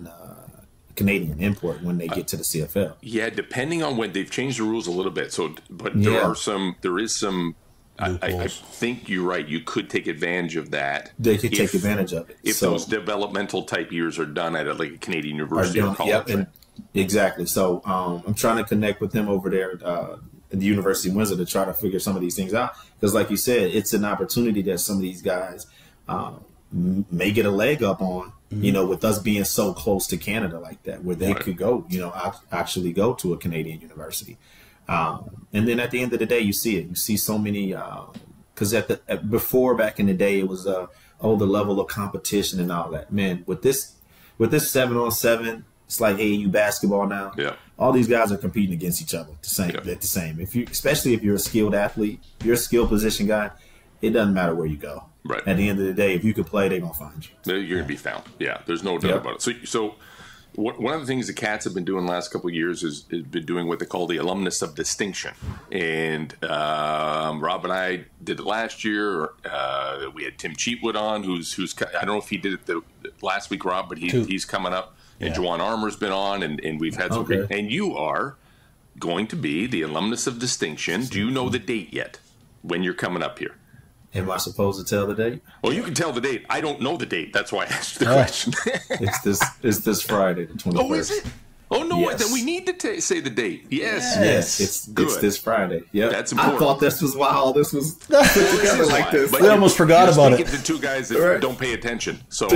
Canadian import when they get to the CFL. Yeah, depending on when they've changed the rules a little bit. So, but there is some. I think you're right. You could take advantage of that. They could take advantage of it if those developmental type years are done at a Canadian university or college. Yep, exactly. So I'm trying to connect with them over there at the University of Windsor to try to figure some of these things out. Because like you said, it's an opportunity that some of these guys may get a leg up on, with us being so close to Canada like that, where they could go, actually go to a Canadian university. And then at the end of the day, you see it. You see so many, because before back in the day, it was the level of competition and all that. Man, with this 7-on-7, it's like AAU basketball now. Yeah. All these guys are competing against each other the same. Especially if you're a skilled athlete, you're a skilled position guy, it doesn't matter where you go. Right. At the end of the day, if you can play, they're gonna find you. You're gonna be found. Yeah, there's no doubt about it. So one of the things the Cats have been doing the last couple of years is been doing what they call the alumnus of distinction. And Rob and I did it last year. We had Tim Cheatwood on, who's I don't know if he did it last week, Rob, but he's coming up. And Juwan Armour's been on, and we've had some great. And you are going to be the alumnus of distinction. Do you know the date yet when you're coming up here? Am I supposed to tell the date? Well, you can tell the date. I don't know the date. That's why I asked the question. It's this Friday, the 21st. Oh, is it? Oh, no, yes. Then we need to say the date. Yes. Yes, it's this Friday. Yeah, that's important. I thought this was why all this was put together like this. We almost forgot about it. The two guys that don't pay attention. So,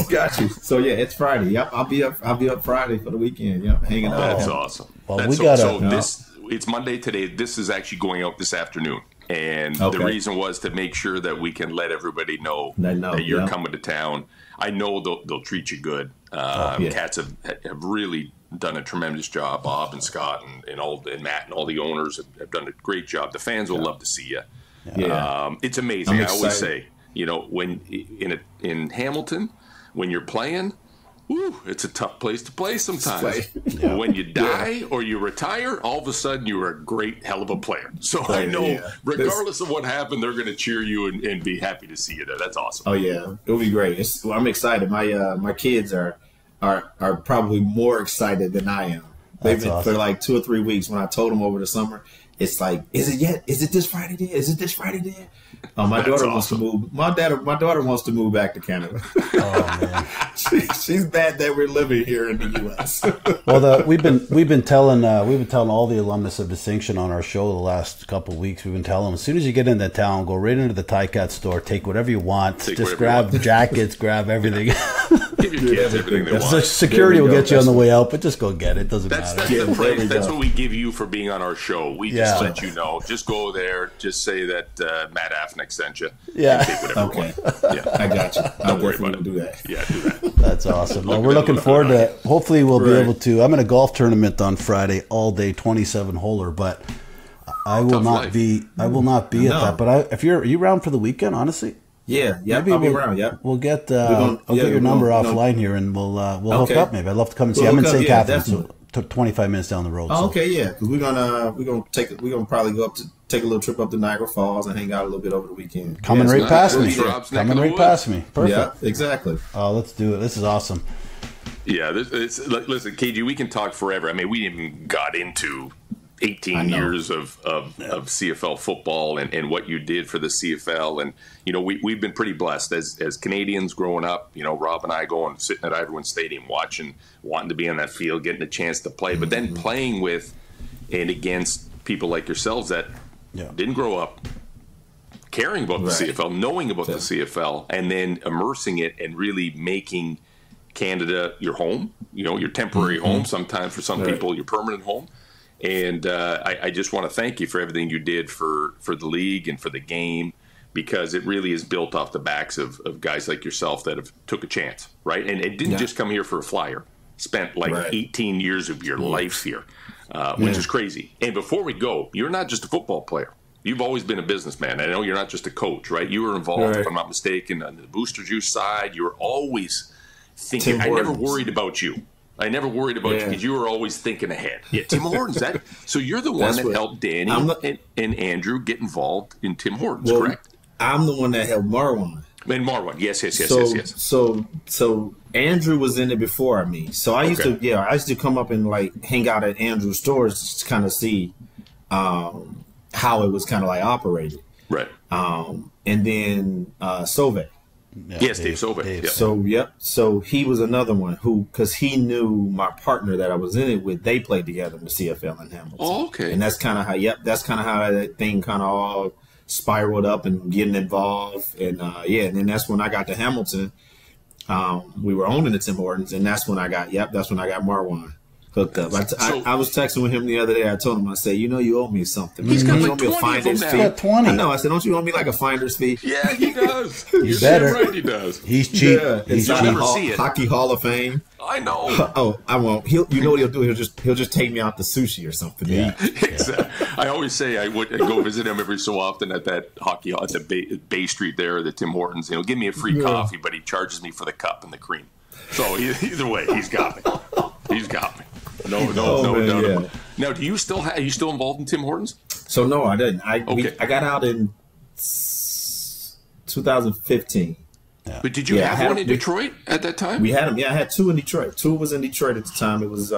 got you. So, yeah, it's Friday. Yep, I'll be up Friday for the weekend. Yep, hanging out. That's awesome. Well, it's Monday today. This is actually going out this afternoon. And the reason was to make sure that we can let everybody know that you're coming to town. I know they'll treat you good. Cats have really done a tremendous job. Bob and Scott and Matt and all the owners have done a great job. The fans will love to see you. Yeah. It's amazing. I always say, when in Hamilton, when you're playing, it's a tough place to play sometimes. When you die or you retire, all of a sudden you're a great hell of a player. So I know, regardless of what happened, they're going to cheer you and be happy to see you there. That's awesome. Oh yeah, it'll be great. I'm excited. My kids are probably more excited than I am. They've been for like 2 or 3 weeks. When I told them over the summer, it's like, is it yet? Is it this Friday then? Is it this Friday then? My daughter wants to move. My daughter wants to move back to Canada. Oh man, she's bad that we're living here in the U.S. Well, we've been telling all the alumnus of distinction on our show the last couple of weeks. We've been telling them, as soon as you get into town, go right into the Cat store, take whatever you want, just grab jackets, grab everything. Give your kids everything they want. Security will get you on the way out, but just go get it. Doesn't matter. That's what we give you for being on our show. We just let you know. Just go there. Just say that Matt Affleck sent you. Yeah. Take whatever you want. Yeah, I got you. Don't worry about it. Do that. Yeah, do that. That's awesome. Well, we're looking forward to it. Hopefully we'll be able to. I'm in a golf tournament on Friday, all day, 27 holer, but I will not be at that. But are you around for the weekend, honestly? Yeah, I'll be around. Yeah, we'll get. I'll get your number offline here, and we'll hook up. Maybe I'd love to come and see. I'm in St. Catharines, so 25 minutes down the road. Oh, okay, yeah, because we're gonna probably go up to take a little trip up to Niagara Falls and hang out a little bit over the weekend. Coming right past me. Perfect. Yeah, exactly. Oh, let's do it. This is awesome. Yeah, listen, KG, we can talk forever. I mean, we even got into 18 years of CFL football and what you did for the CFL. And, we've been pretty blessed as Canadians growing up, Rob and I going, sitting at Ivor Stadium watching, wanting to be on that field, getting a chance to play, but then playing with and against people like yourselves that didn't grow up caring about the CFL, knowing about the CFL, and then immersing it and really making Canada your home, your temporary home, sometimes for some people, your permanent home. And I just want to thank you for everything you did for the league and for the game, because it really is built off the backs of guys like yourself that have took a chance, right? And it didn't just come here for a flyer. Spent 18 years of your life here, which is crazy. And before we go, you're not just a football player. You've always been a businessman. I know you're not just a coach, right? You were involved, if I'm not mistaken, on the Booster Juice side. You were always thinking. I never worried about you. I never worried about you because you were always thinking ahead. Yeah, Tim Hortons. So you're the one that helped Danny and Andrew get involved in Tim Hortons, correct? I'm the one that helped Marwan. And Marwan, yes. So Andrew was in it before me. So I used to come up and hang out at Andrew's stores to kind of see how it was kind of operated. Right. And then Sove. Yeah, yes, Dave Sove. Yeah. So he was another one because he knew my partner that I was in it with. They played together in the CFL in Hamilton. Oh, okay. And that's kind of how. That's kind of how that thing kind of all spiraled up and getting involved. And and then that's when I got to Hamilton. We were owning the Tim Hortons, and that's when I got. That's when I got Marwan hooked up. I was texting with him the other day. I told him, I said, you owe me something. He's got like 20 of them now. He's got 20. I know. I said, don't you owe me like a finder's fee? Yeah, he does. You better. Right, he does. He's cheap. Yeah, He's cheap. Never see it. Hockey Hall of Fame. I know. Oh, I won't. You know what he'll do? He'll just take me out to sushi or something. Yeah. Exactly. I always say I would go visit him every so often at that hockey hall at the Bay Street there, the Tim Hortons. Give me a free coffee, but he charges me for the cup and the cream. So either way, he's got me. He's got me. No doubt about it. Now, are you still involved in Tim Hortons? So no, I didn't. I got out in 2015. Yeah. But did you have one in Detroit at that time? We had them. Yeah, I had two in Detroit. Two was in Detroit at the time. It was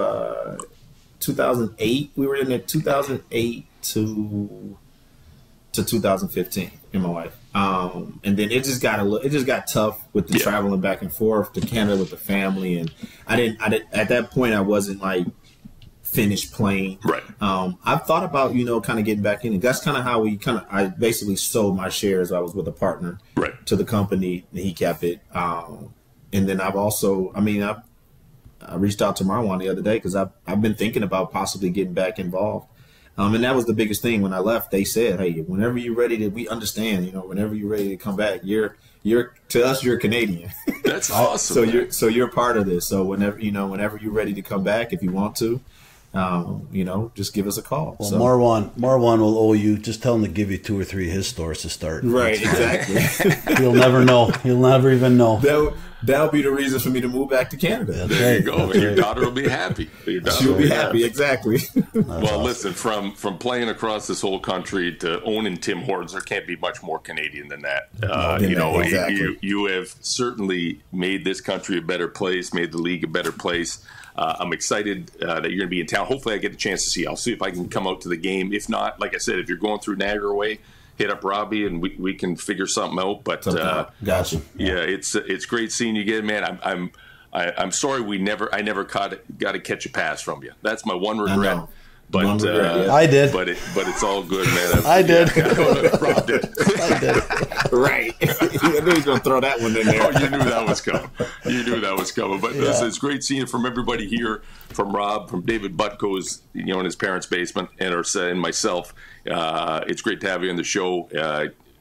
2008. We were in there 2008 to 2015 in my life. And then it just got tough with the traveling back and forth to Canada with the family, and I didn't at that point I wasn't like finished playing. Right. I've thought about kind of getting back in it. That's kind of how I basically sold my shares. I was with a partner to the company, and he kept it. And then I've also, I reached out to Marwan the other day because I've been thinking about possibly getting back involved. And that was the biggest thing when I left. They said, "Hey, whenever you're ready we understand. Whenever you're ready to come back, you're to us, you're Canadian." That's awesome. So you're part of this. So whenever you're ready to come back, if you want to, just give us a call. Well, so. Marwan will owe you. Just tell him to give you 2 or 3 of his stores to start. Right, exactly. He'll never know. He'll never even know. That'll be the reason for me to move back to Canada. There you go. Your daughter will be happy. She'll be happy. Exactly. Well, listen, from playing across this whole country to owning Tim Hortons, there can't be much more Canadian than that. Exactly. You have certainly made this country a better place, made the league a better place. I'm excited that you're going to be in town. Hopefully I get a chance to see you. I'll see if I can come out to the game. If not, like I said, if you're going through Niagara Way, hit up Robbie and we can figure something out. But gotcha. Yeah, it's great seeing you again, man. I'm sorry I never got to catch a pass from you. That's my one regret. But I did. But it's all good, man. I did. Rob did. I did. Right. I knew he was going to throw that one in there. Oh, you knew that was coming. But listen, it's great seeing from everybody here, from Rob, from David Butko's, in his parents' basement, and myself. It's great to have you on the show.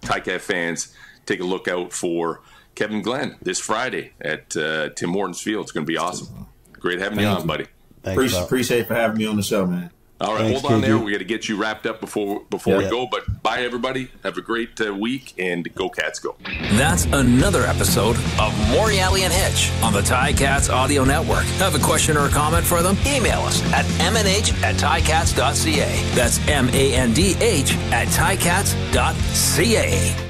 Ticat fans, take a look out for Kevin Glenn this Friday at Tim Hortons Field. It's going to be awesome. Great having you on, buddy. Appreciate it for having me on the show, man. All right, hold on there. We got to get you wrapped up before we go. But bye, everybody. Have a great week, and go Cats, go. That's another episode of Morreale and Hitch on the Ticats Audio Network. Have a question or a comment for them? Email us at manh@ticats.ca. That's MANDH@ticats.ca.